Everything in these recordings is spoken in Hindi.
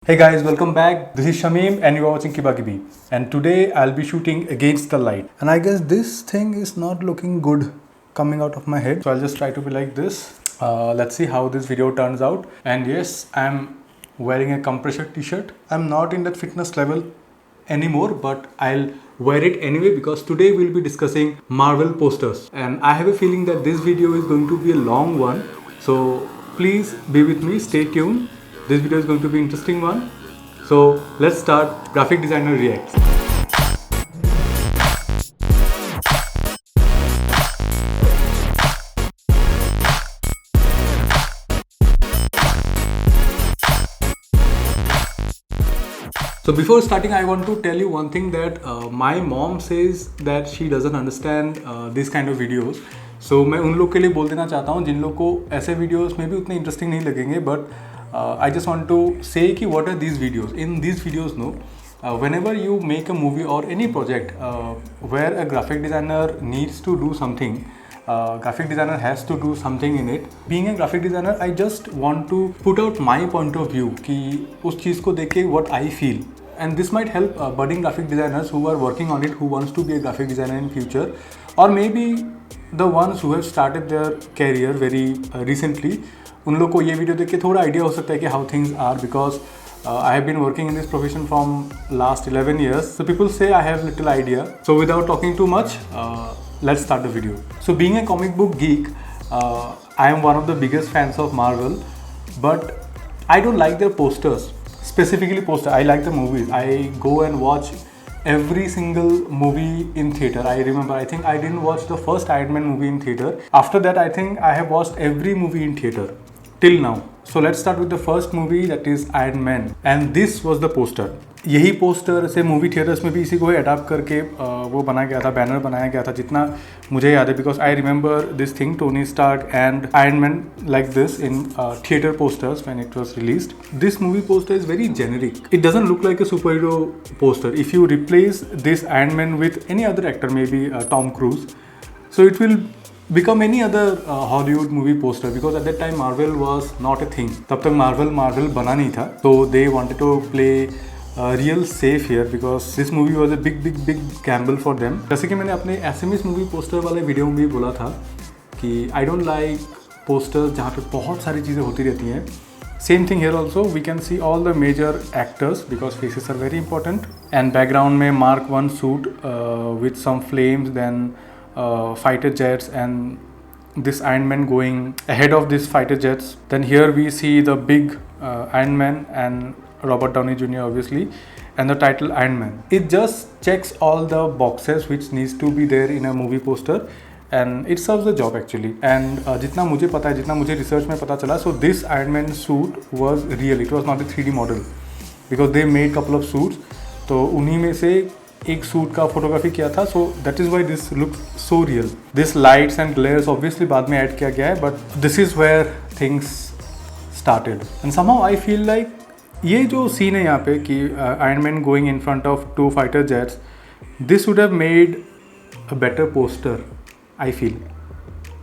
Hey guys, welcome back. This is Shamim and you are watching Kiba Kibi. And today I'll be shooting against the light. And I guess this thing is not looking good coming out of my head. So I'll just try to be like this. Let's see how this video turns out. And yes, I'm wearing a compression t-shirt. I'm not in that fitness level anymore, but I'll wear it anyway because today we'll be discussing Marvel posters. And I have a feeling that this video is going to be a long one. So please be with me, stay tuned. This video is going to be an interesting one. So let's start Graphic Designer Reacts. So before starting, I want to tell you one thing that my mom says that she doesn't understand this kind of videos. So मैं उन लोग के लिए बोल देना चाहता हूँ जिन लोग को ऐसे videos में भी उतने interesting नहीं लगेंगे, but I just want to say कि what are these videos? In these videos, whenever you make a movie or any project where a graphic designer needs to do something, graphic designer has to do something in it. Being a graphic designer, I just want to put out my point of view कि उस चीज़ को देख के what I feel. And this might help budding graphic designers who are working on it, who wants to be a graphic designer in future, or maybe the ones who have started their career very recently. उन लोग को ये वीडियो देख के थोड़ा आइडिया हो सकता है कि how things are because I have been working in this profession from last 11 years. So people say I have little idea. So without talking too much, let's start the video. So being a comic book geek, I am one of the biggest fans of Marvel, but I don't like their posters. Specifically poster. I like the movies. I go and watch every single movie in theater. I remember, I think I didn't watch the first Iron Man movie in theater. After that, I think I have watched every movie in theater till now. So let's start with the first movie, that is Iron Man. And this was the poster. यही पोस्टर से मूवी थिएटर्स में भी इसी को अडाप्ट करके वो बनाया गया था, बैनर बनाया गया था, जितना मुझे याद है, because I remember this thing, Tony Stark and Iron Man like this in theatre posters when it was released. This movie poster is very generic. It doesn't look like a superhero poster. If you replace this Iron Man with any other actor, maybe Tom Cruise, so it will become any other Hollywood movie poster, because at that time Marvel was not a thing. तब तक Marvel बना नहीं था, so they wanted to play real safe here because this movie was a big gamble for them. जैसे कि मैंने अपने एसएमएस मूवी पोस्टर वाले वीडियो में भी बोला था कि I don't like posters जहाँ पे बहुत सारी चीज़ें होती रहती हैं. Same thing here also. We can see all the major actors because faces are very important. And background में Mark 1 suit with some flames, then fighter jets, and this Iron Man going ahead of these fighter jets. Then here we see the big Iron Man and Robert Downey Jr. obviously, and the title Iron Man. It just checks all the boxes which needs to be there in a movie poster, and it serves the job actually. And जितना मुझे पता है, जितना मुझे research में पता चला, so this Iron Man suit was real. It was not a 3D model because they made couple of suits. तो उन्हीं में से एक सूट का फोटोग्राफी किया था, so that is why this looks so real. This lights and glares obviously बाद में ऐड किया गया है, but this is where things started. And somehow I feel like ये जो सीन है यहाँ पे कि Iron Man going in front of 2 fighter jets, this would have made a better poster, I feel.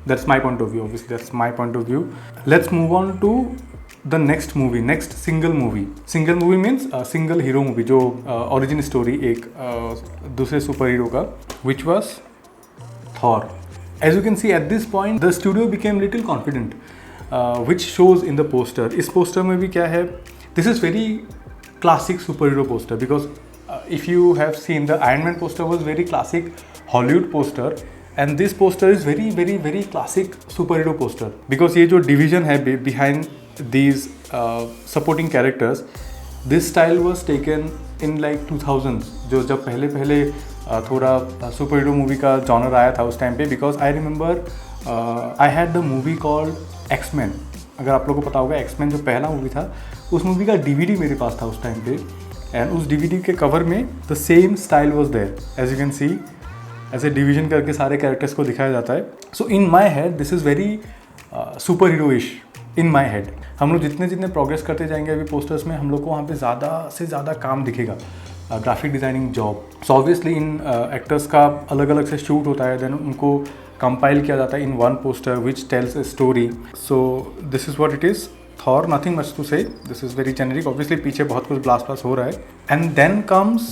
That's my point of view, obviously that's my point of view. Let's move on to the next movie, next single movie. Single movie means single hero movie, जो ओरिजिन स्टोरी एक दूसरे सुपर हीरो का, which was Thor. As you can see at this point the studio became little confident, which shows in the poster. इस पोस्टर में भी क्या है, this is very classic superhero poster because if you have seen, the Iron Man poster was very classic Hollywood poster, and this poster is very classic superhero poster because ये जो division है behind these supporting characters, this style was taken in like 2000s, जो जब पहले थोड़ा superhero movie का genre आया था उस टाइम पे. because I remember I had the movie called X-Men. अगर आप लोगों को पता होगा, एक्समैन जो पहला मूवी था, उस मूवी का डीवीडी मेरे पास था उस टाइम पे, एंड उस डीवीडी के कवर में the same style was there. As you can see, ऐसे डिवीजन करके सारे कैरेक्टर्स को दिखाया जाता है. So in my head this is very super heroish in my head. हम लोग जितने प्रोग्रेस करते जाएंगे अभी पोस्टर्स में, हम लोग को वहाँ पे ज़्यादा से ज़्यादा काम दिखेगा, graphic designing job. So obviously इन एक्टर्स का अलग अलग से शूट होता है, देन उनको कंपाइल किया जाता है in one poster which tells a story. So this is what it is. Thor, nothing much to say. This is very generic. Obviously पीछे बहुत कुछ blast हो रहा है. And then comes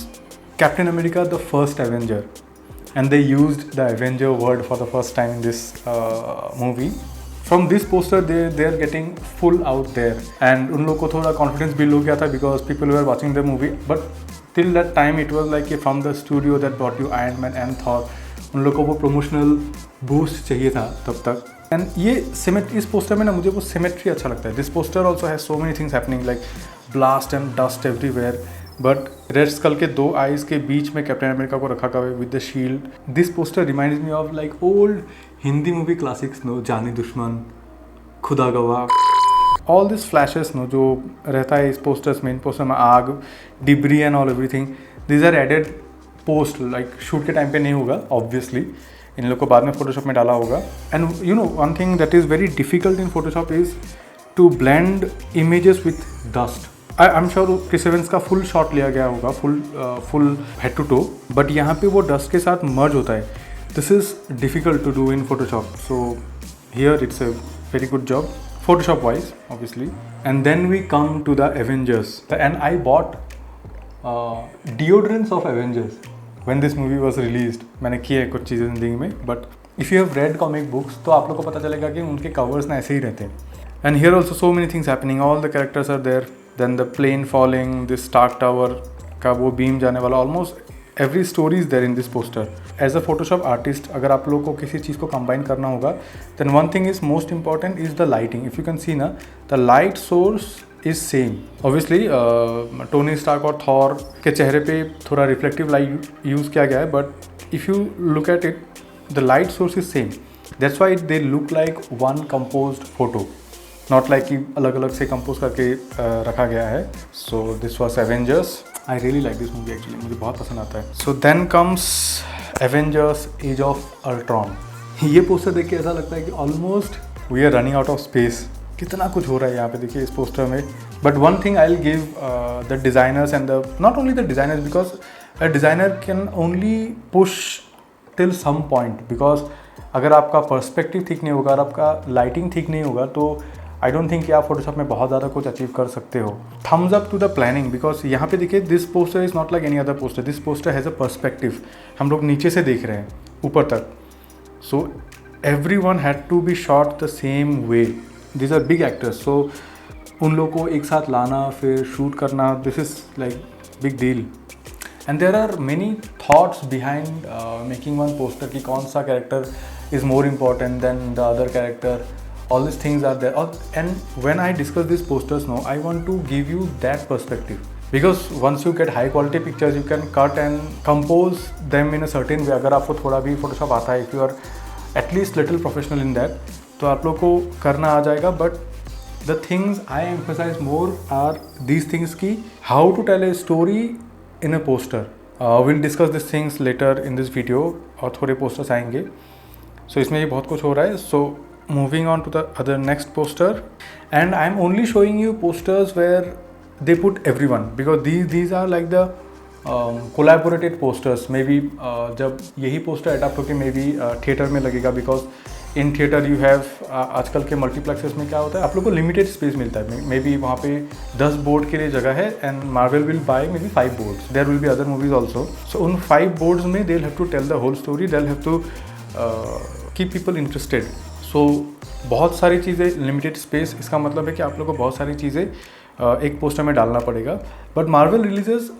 Captain America, the first Avenger, and they used the Avenger word for the first time in this movie. From this poster, they are getting full out there, and उन लोग को थोड़ा confidence build हो गया था because people were watching the movie. But till that time, it was like from the studio that brought you Iron Man and Thor. उन लोग को वो promotional boost चाहिए था तब तक. एंड ये इस पोस्टर में ना मुझे वो सिमेट्री अच्छा लगता है. This poster also has so many things happening like blast and dust everywhere, but Red Skull के 2 आईज के बीच में कैप्टन अमेरिका को रखा गया with the shield. This poster reminds me of like old Hindi movie classics no, Jaani Dushman, खुदा गवाह, ऑल दिस फ्लैशेस नो जो रहता है इस पोस्टर्स में. इन पोस्टर में आग, debris and all everything, these are added post. Like shoot के टाइम पे नहीं होगा ऑब्वियसली, इन लोग को बाद में फोटोशॉप में डाला होगा. And you know one thing that is very difficult in Photoshop is to blend images with dust. I am sure Chris Evans का फुल शॉट लिया गया होगा, full head to toe, but यहाँ पे वो डस्ट के साथ मर्ज होता है. This is difficult to do in Photoshop. So here it's a very good job Photoshop wise obviously. And then we come to the Avengers, and I bought deodorants of Avengers when this movie was released. मैंने किया है कुछ चीज़ें ज़िंदगी में, but if you have read comic books तो आप लोग को पता चलेगा कि उनके covers ना ऐसे ही रहते हैं. And here also so many things happening, all the characters are there, then the plane falling, this Stark Tower का वो beam जाने वाला, almost every story is there in this poster. As a Photoshop artist, अगर आप लोग को किसी चीज़ को combine करना होगा, then one thing is most important is the lighting. If you can see ना, the light source is same. Obviously Tony Stark और थॉर के चेहरे पे थोड़ा रिफ्लेक्टिव लाइट यूज़ किया गया है, but if you look at it the light source is same. That's why they look like one composed photo, not like कि अलग अलग से कंपोज करके रखा गया है. So this was Avengers. I really like this movie actually, मुझे बहुत पसंद आता है. So then comes Avengers Age of Ultron. ये पोस्टर देख के ऐसा लगता है कि almost we are running out of space. कितना कुछ हो रहा है यहाँ पे देखिए इस पोस्टर में. But one thing I will give the designers and the not only the designers, because a designer can only push till some point. Because अगर आपका पर्सपेक्टिव ठीक नहीं होगा और आपका लाइटिंग ठीक नहीं होगा तो आई डोंट थिंक कि आप फोटोशॉप में बहुत ज़्यादा कुछ अचीव कर सकते हो. Thumbs up to the planning, because यहाँ पे देखिए this poster is not like any other poster. This poster has a perspective. हम लोग नीचे से देख रहे हैं ऊपर तक. So every one had to be shot the same way. These are big actors, so उन लोग को एक साथ लाना फिर शूट करना, this is like big deal. And there are many thoughts behind making one poster कि कौन सा character is more important than the other character. All these things are there. And when I discuss these posters now, I want to give you that perspective. Because once you get high quality pictures, you can cut and compose them in a certain way. अगर आपको थोड़ा भी Photoshop आता है, if you are at least little professional in that, तो आप लोग को करना आ जाएगा. But the things I emphasise more are these things की how to tell a story in a poster. Will discuss this things later in this video, और थोड़े पोस्टर्स आएंगे. सो इसमें ये बहुत कुछ हो रहा है. So moving on to the other next poster, and I am only showing you posters where they put every one, because these are like the collaborated posters. Maybe जब यही पोस्टर अडैप्ट होकर मे बी थिएटर में लगेगा, because in theatre you have आजकल के मल्टीप्लेक्सेस में क्या होता है, आप लोग को लिमिटेड स्पेस मिलता है. मे बी वहाँ पे 10 बोर्ड के लिए जगह है, and Marvel will buy maybe 5 boards. There will be other movies also. So उन 5 बोर्ड्स में they will have to tell the whole story, they will have to keep people interested. So बहुत सारी चीज़ें, लिमिटेड स्पेस, इसका मतलब है कि आप लोग को बहुत सारी चीज़ें एक पोस्टर में डालना पड़ेगा. But Marvel releases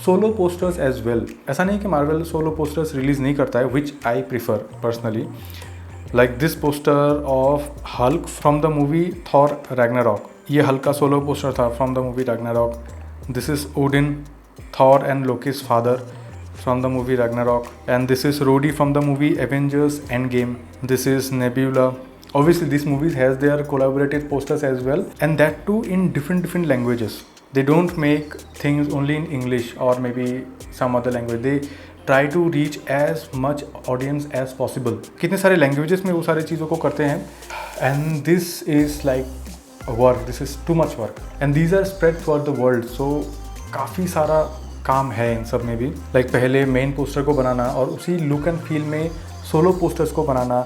solo posters as well. ऐसा नहीं कि मार्वल सोलो पोस्टर्स रिलीज़ नहीं करता है, which I prefer personally. Like this poster of Hulk from the movie Thor Ragnarok. ये हल्क का सोलो पोस्टर था from the movie Ragnarok. This is Odin, Thor and Loki's father from the movie Ragnarok. And this is Rhodey from the movie Avengers Endgame. This is Nebula. Obviously these movies has their collaborated posters as well, and that too in different languages. They don't make things only in English or maybe some other language. They try to reach as much audience as possible. कितने सारे लैंग्वेजेस में वो सारी चीज़ों को करते हैं. And this is like work, this is too much work, and these are spread throughout the world. So काफ़ी सारा काम है इन सब में भी. लाइक पहले मेन पोस्टर को बनाना और उसी लुक एंड फील में सोलो पोस्टर्स को बनाना,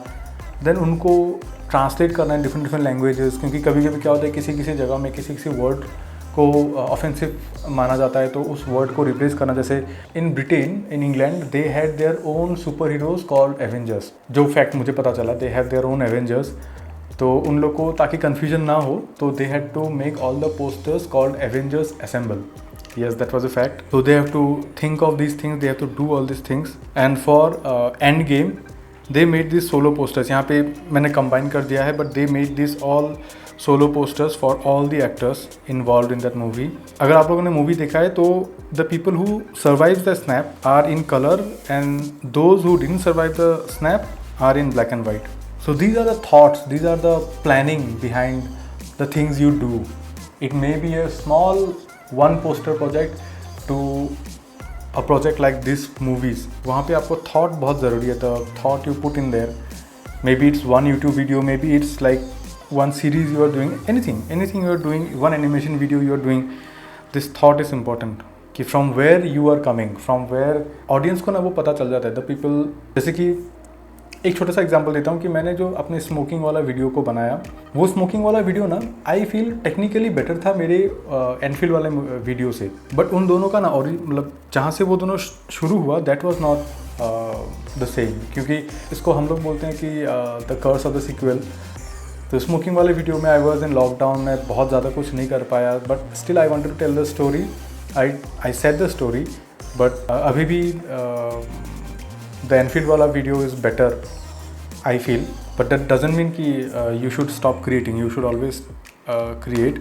देन उनको ट्रांसलेट करना है डिफरेंट लैंग्वेजेस, क्योंकि कभी कभी क्या होता है किसी किसी जगह में किसी वर्ड को ऑफेंसिव माना जाता है, तो उस वर्ड को रिप्लेस करना। जैसे in Britain, in England, they had their own super heroes called Avengers. जो फैक्ट मुझे पता चला, they have their own Avengers. तो उन लोग को ताकि कन्फ्यूजन ना हो, तो they had to make all the posters called Avengers assemble. Yes, that was a fact. So they have to think of these things, they have to do all these things. And for Endgame, they made these solo posters. यहाँ पे मैंने combine कर दिया है, but they made these all solo posters for all the actors involved in that movie. अगर आप लोगों ने movie देखा है तो the people who survived the snap are in color and those who didn't survive the snap are in black and white. So these are the thoughts, these are the planning behind the things you do. It may be a small one poster project to a project like this movies. वहाँ पे आपको thought बहुत ज़रूरी है, the thought you put in there. Maybe it's one YouTube video, maybe it's like one series you are doing, anything you are doing, one animation video you are doing. This thought is important कि from where you are coming, from where audience को ना वो पता चल जाता है. The people, जैसे कि एक छोटा सा एग्जांपल देता हूँ कि मैंने जो अपने स्मोकिंग वाला वीडियो को बनाया, वो स्मोकिंग वाला वीडियो ना आई फील टेक्निकली बेटर था मेरे एनफील्ड वाले वीडियो से, बट उन दोनों का ना, और मतलब जहाँ से वो दोनों शुरू हुआ that was not the same, क्योंकि इसको हम लोग बोलते हैं कि the curse of the sequel. तो स्मोकिंग वाले वीडियो में आई वाज इन लॉकडाउन, में बहुत ज़्यादा कुछ नहीं कर पाया, but still I wanted to tell the story. I said the story, but अभी भी the Enfield वाला video is better, I feel, but that doesn't mean कि you should stop creating, you should always create.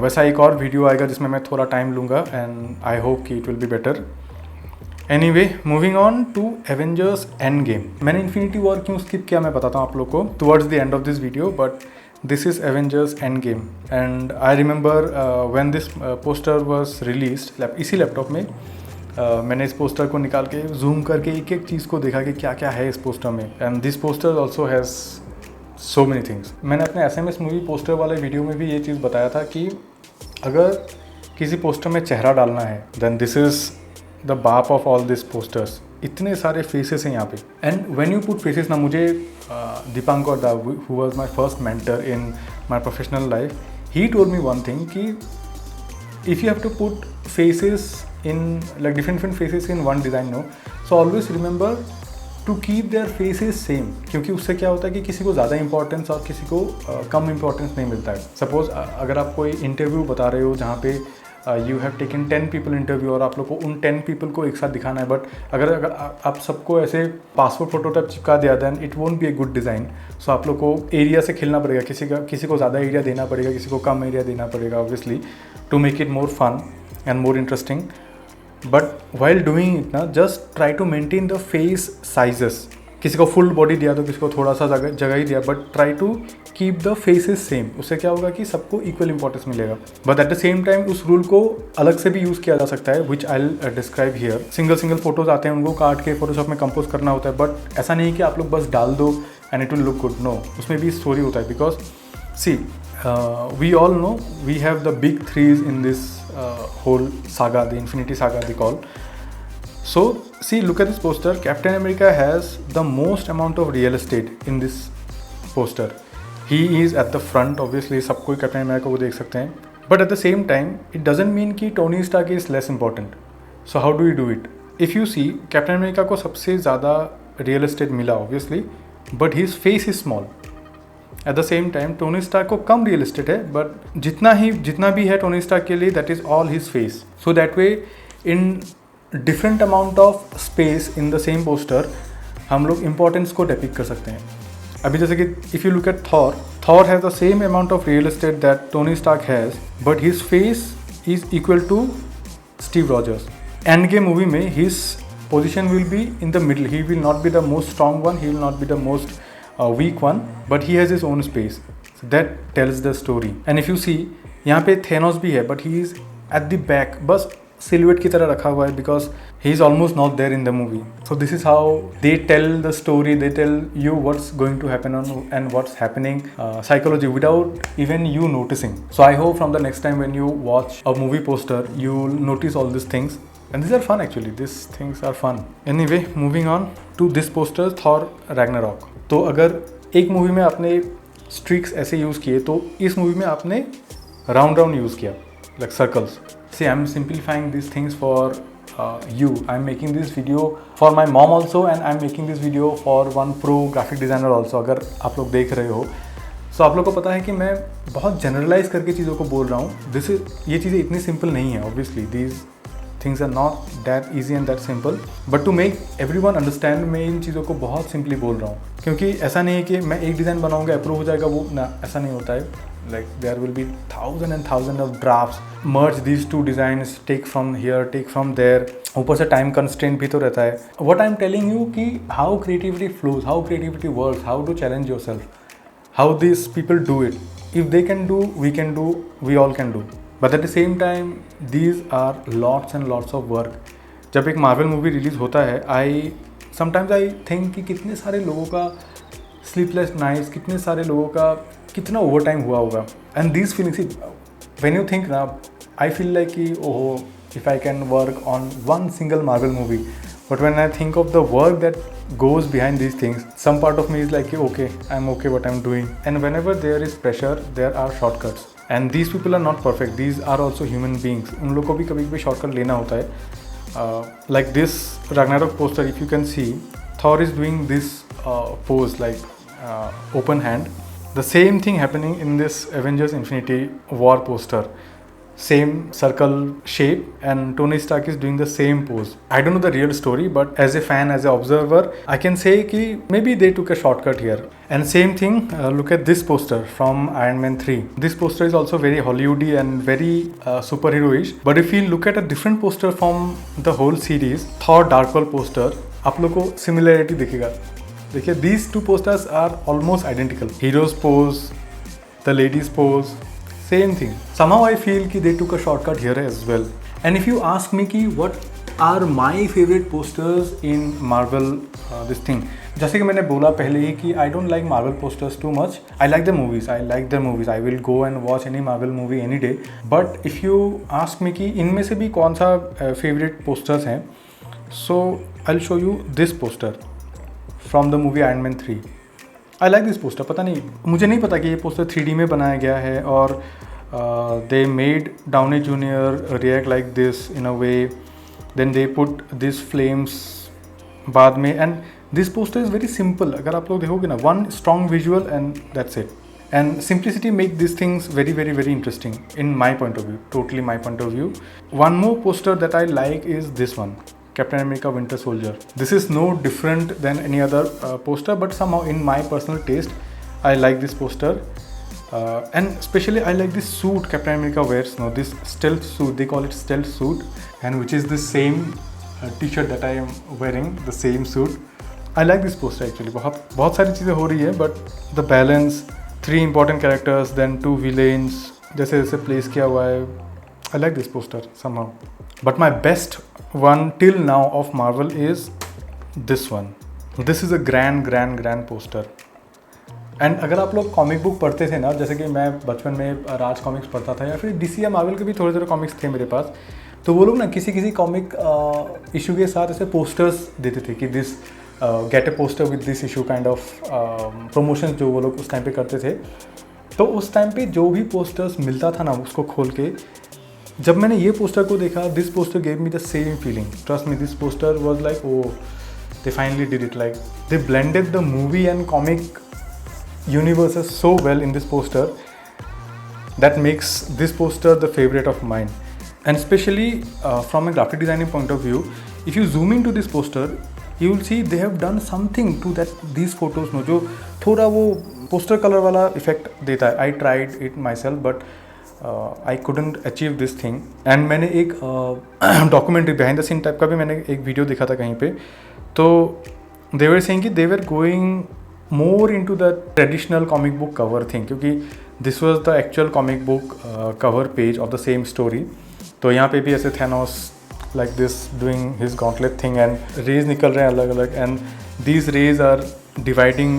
वैसा एक और वीडियो आएगा जिसमें मैं थोड़ा टाइम लूँगा and I hope कि it will be better. Anyway, moving on to Avengers Endgame. मैंने Infinity War क्यों skip किया मैं बताता हूँ आप लोग को towards the end of this video, but this is Avengers Endgame and I remember when this poster was released, इसी लैपटॉप में मैंने इस पोस्टर को निकाल के जूम करके एक एक चीज़ को देखा कि क्या क्या है इस पोस्टर में. And this poster also has so many things. मैंने अपने SMS मूवी पोस्टर वाले वीडियो में भी ये चीज़ बताया था कि अगर किसी पोस्टर में चेहरा डालना है देन दिस इज़ द बाप ऑफ ऑल दिस पोस्टर्स. इतने सारे फेसेस हैं यहाँ पे. And when you put faces ना, मुझे Dipankar da, who was my first mentor in my professional life, he told me one thing कि if you have to put faces in like different faces in one design, no, so always remember to keep their faces same, क्योंकि उससे क्या होता है कि किसी को ज़्यादा इंपॉर्टेंस और किसी को कम इंपॉर्टेंस नहीं मिलता है. सपोज अगर आप कोई इंटरव्यू बता रहे हो जहाँ पे you have taken 10 people interview और आप लोग को उन 10 पीपल को एक साथ दिखाना है, बट अगर आप सबको ऐसे पासपोर्ट फोटोटाइप चिपका दिया then it won't be a good design. So आप लोग को एरिया से खेलना पड़ेगा, किसी को ज़्यादा एरिया देना पड़ेगा, किसी को कम एरिया देना पड़ेगा, obviously to make it more fun and more interesting. But while doing it ना, just try to maintain the face sizes. किसी को फुल बॉडी दिया तो किसी को थोड़ा सा जगह ही दिया, but try to keep the faces same. उससे क्या होगा कि सबको इक्वल इंपॉर्टेंस मिलेगा, but at the same time उस रूल को अलग से भी यूज़ किया जा सकता है, which I will describe here. Single photos आते हैं, उनको काट के फोटोशॉप में कंपोज करना होता है, बट ऐसा नहीं कि आप लोग बस डाल दो and it will look good. No, उसमें भी स्टोरी होता है. Because see we all know we have the big threes in this whole saga, the Infinity Saga they call. So see, look at this poster. Captain America has the most amount of real estate in this poster. He is at the front, obviously सब कोई Captain America को देख सकते हैं, but at the same time it doesn't mean कि Tony Stark is less important. So how do we do it? If you see, Captain America को सबसे ज़्यादा real estate मिला obviously, but his face is small. At the same time Tony Stark को कम रियल एस्टेट है, बट जितना भी है टोनी स्टार्क के लिए that is all his face. So that way in different amount of space in the same poster हम लोग इंपॉर्टेंस को डेपिक्ट कर सकते हैं. अभी जैसे कि if you look at Thor has the same amount of real estate that Tony Stark has, but his face is equal to Steve Rogers. Endgame movie में his position will be in the middle. He will not be the most strong one, he will not be the most weak one, but he has his own space. So that tells the story. And if you see, यहाँ पे Thanos भी है, but he is at the back, बस silhouette की तरह रखा हुआ है, because he is almost not there in the movie. So this is how they tell the story. They tell you what's going to happen and what's happening, psychology without even you noticing. So I hope from the next time when you watch a movie poster, you'll notice all these things. And these are fun actually. These things are fun. Anyway, moving on to this poster, Thor Ragnarok. तो अगर एक मूवी में आपने स्ट्रिक्स ऐसे यूज़ किए, तो इस मूवी में आपने राउंड राउंड यूज़ किया, like circles. See I am simplifying this things for you. I'm making this video for my mom also, and I'm making this video for one pro graphic designer also. अगर आप लोग देख रहे हो, so आप लोग को पता है कि मैं बहुत जनरलाइज करके चीज़ों को बोल रहा हूँ. ये चीज़ें इतनी सिंपल नहीं है. Obviously these things are not that easy and that simple, but to make everyone understand, मैं इन चीज़ों को बहुत सिंपली बोल रहा हूँ, क्योंकि ऐसा नहीं है कि मैं एक डिज़ाइन बनाऊँगा अप्रूव हो जाएगा वो ना, ऐसा नहीं होता है. Like there will be thousands and thousands of drafts, merge these two designs, take from here, take from there. ऊपर से time constraint भी तो रहता है. What I'm telling you कि how creativity flows, how creativity works, how to challenge yourself, how these people do it. If they can do, we can do, we all can do. But at the same time, these are lots and lots of work. जब एक Marvel movie release होता है, sometimes I think कि कितने सारे लोगों का sleepless nights, कितने सारे लोगों का कितना ओवर टाइम हुआ होगा. And these feelings, when you think ना, आई फील लाइक कि ओहो, if I can work on one single Marvel movie, but when I think of the work that goes behind these things, some part of me is like okay, I am okay what I am doing. And whenever there is pressure, there are shortcuts, and these people are not perfect, these are also human beings. उन लोग को भी कभी कभी शॉर्टकट लेना होता है. Like this Ragnarok poster, if you can C, Thor is doing this pose like open hand. The same thing happening in this Avengers Infinity War poster. Same circle shape, and Tony Stark is doing the same pose. I don't know the real story, but as a fan, as an observer, I can say कि maybe they took a shortcut here. And same thing, look at this poster from Iron Man 3. This poster is also very Hollywoody and very superhero-ish. But if you look at a different poster from the whole series, Thor Dark World poster, आप लोग को similarity दिखेगा. देखिए, these two posters are almost identical. Hero's pose, the lady's pose, same thing. Somehow I feel कि they took a shortcut here as well. And if you ask me कि what are my favorite posters in Marvel, this thing, जैसे कि मैंने बोला पहले ही कि I don't like Marvel posters too much. I like the movies. I like their movies. I will go and watch any Marvel movie any day. But if you ask me कि इनमें से भी कौन सा favorite posters हैं, so I'll show you this poster from the movie iron man 3. I like this poster. पता नहीं, मुझे नहीं पता कि ये पोस्टर 3D में बनाया गया है, और they made Downey Junior react like this in a way, then they put this flames बाद में, and this poster is very simple. अगर आप लोग देखोगे ना, one strong visual and that's it. And simplicity make this things very very very interesting in my point of view, totally my point of view. One more poster that I like is this one, Captain America Winter Soldier. This is no different than any other poster, but somehow in my personal taste, I like this poster. And especially I like this suit Captain America wears now, this stealth suit, they call it stealth suit, and which is the same t-shirt that I am wearing, the same suit. I like this poster actually. बहुत सारी चीज़ें हो रही है, but the balance, 3 important characters, then 2 villains, जैसे जैसे प्लेस किया हुआ है. I like this poster somehow. But my best one till now of Marvel is this one. This is a grand poster. And अगर आप लोग कॉमिक बुक पढ़ते थे ना, जैसे कि मैं बचपन में राज कॉमिक्स पढ़ता था, या फिर DC या मार्वल के भी थोड़े कॉमिक्स थे मेरे पास, तो वो लोग ना किसी कॉमिक इशू के साथ ऐसे पोस्टर्स देते थे कि this gate A poster with this issue kind of promotion जो वो लोग उस टाइम पे करते थे. तो उस टाइम पे जो भी पोस्टर्स मिलता था ना, उसको खोल के जब मैंने ये पोस्टर को देखा, this poster gave me the same feeling. Trust me, this poster was like, oh they finally did it. Like they blended the movie and comic universes so well in this poster that makes this poster the favorite of mine. And especially from a graphic designing point of view, if you zoom into this poster, you will see they have done something to that these photos no, जो थोड़ा वो poster color वाला effect देता है. I tried it myself but I couldn't achieve this thing. And मैंने एक documentary behind the scene type का भी मैंने एक video देखा था कहीं पे, तो they were saying कि they were going more into the traditional comic book cover thing, क्योंकि this was the actual comic book cover page of the same story. तो यहाँ पे भी ऐसे Thanos like this doing his gauntlet thing and rays निकल रहे हैं अलग अलग, and these rays are dividing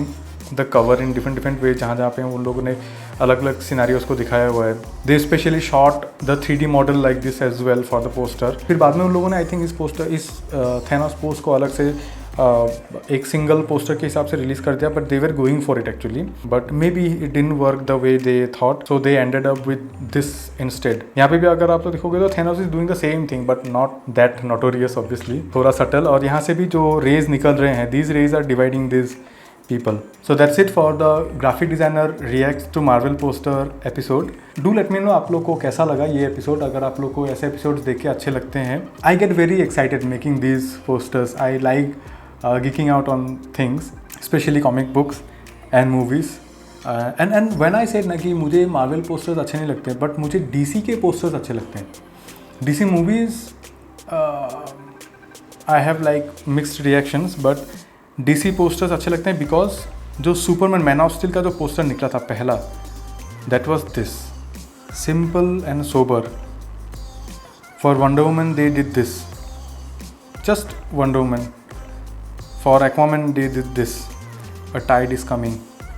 the cover in different ways. जहाँ पे उन लोगों ने अलग अलग सिनेरियोज को दिखाया हुआ है। They specially shot the 3D model like this as well for the poster. फिर बाद में उन लोगों ने आई थिंक इस थैनोस पोस्ट को अलग से एक सिंगल पोस्टर के हिसाब से रिलीज कर दिया, but they were going for it actually, but maybe it didn't work the way they thought, so they ended up with this instead. यहाँ पे भी अगर आप तो देखोगे तो Thanos is doing the same thing but not that notorious obviously, थोड़ा सटल। और यहाँ से भी जो रेज निकल रहे हैं, these rays are dividing this people. So that's it for the graphic designer reacts to Marvel poster episode. Do let me know आप लोग को कैसा लगा ये एपिसोड। अगर आप लोग को ऐसे एपिसोड्स देख के अच्छे लगते हैं, I get very excited making these posters. I like geeking out on things, especially comic books and movies. And when I said ना कि मुझे Marvel posters अच्छे नहीं लगते, but मुझे DC के posters अच्छे लगते हैं। DC movies I have like mixed reactions, but DC posters अच्छे लगते हैं बिकॉज जो सुपरमैन मैन ऑफ स्टील का जो पोस्टर निकला था पहला, that was this simple and sober. For Wonder Woman they did this, just Wonder Woman. For Aquaman they did this, a tide is coming,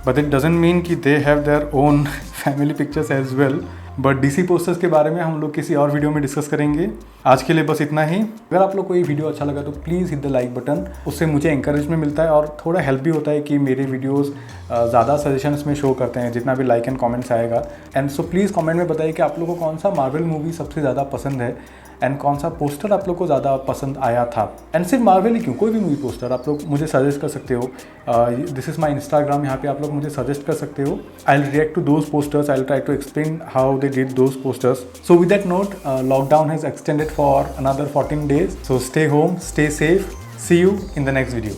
but it doesn't mean कि they have their own family pictures as well. But DC posters के बारे में हम लोग किसी और वीडियो में डिस्कस करेंगे। आज के लिए बस इतना ही। अगर आप लोग को ये वीडियो अच्छा लगा तो please hit the like button, उससे मुझे इंकरेजमेंट मिलता है और थोड़ा हेल्प भी होता है कि मेरे वीडियोस ज़्यादा सजेशंस में शो करते हैं जितना भी लाइक एंड कमेंट्स आएगा। एंड सो प्लीज़ कमेंट में बताइए कि आप लोग को कौन सा मार्वल मूवी सबसे ज़्यादा पसंद है एंड कौन सा पोस्टर आप लोग को ज़्यादा पसंद आया था। एंड सिर्फ मार्वल ही क्यों, कोई भी मूवी पोस्टर आप लोग मुझे सजेस्ट कर सकते हो। दिस इज़ माई इंस्टाग्राम, यहाँ पे आप लोग मुझे सजेस्ट कर सकते हो। I will react to those posters, I will try to explain how they did those posters. So with that note, lockdown has extended for another 14 days, so stay home, stay safe. See you in the next video.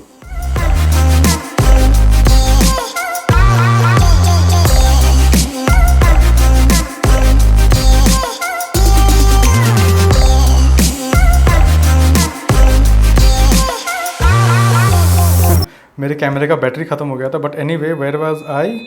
मेरे कैमरे का बैटरी ख़त्म हो गया था, but anyway where was I?